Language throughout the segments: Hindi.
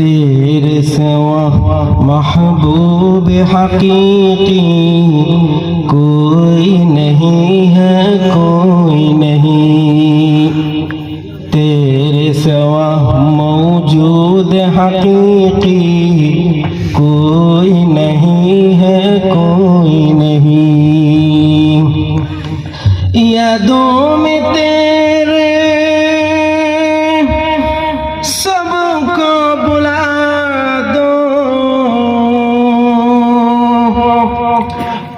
तेरे सिवा महबूब हकीकी कोई नहीं है, कोई नहीं। तेरे सिवा मौजूद हकीकी कोई नहीं है, कोई नहीं। यादों में तेरे सबको बुला दो,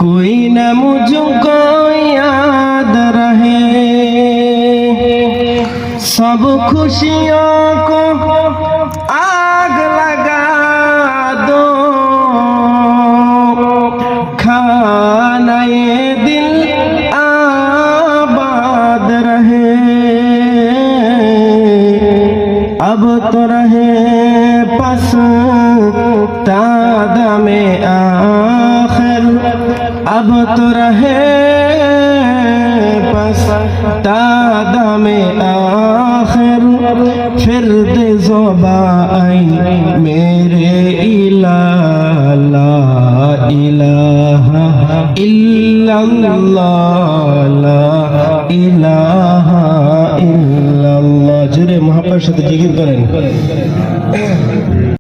कोई न मुझको याद रहे। सब खुशियों को आग लगा दो, खाना ये दिल आबाद रहे। अब तो रहे पछतावा में आखिर, अब तो रहे पछतावा में आखिर। फिर दे ज़ुबा आई मेरे इलाह, ला इलाहा इल्लल्लाह, ला इलाहा इल्लल्लाह। जुरे मोहब्बत से जिक्र करें।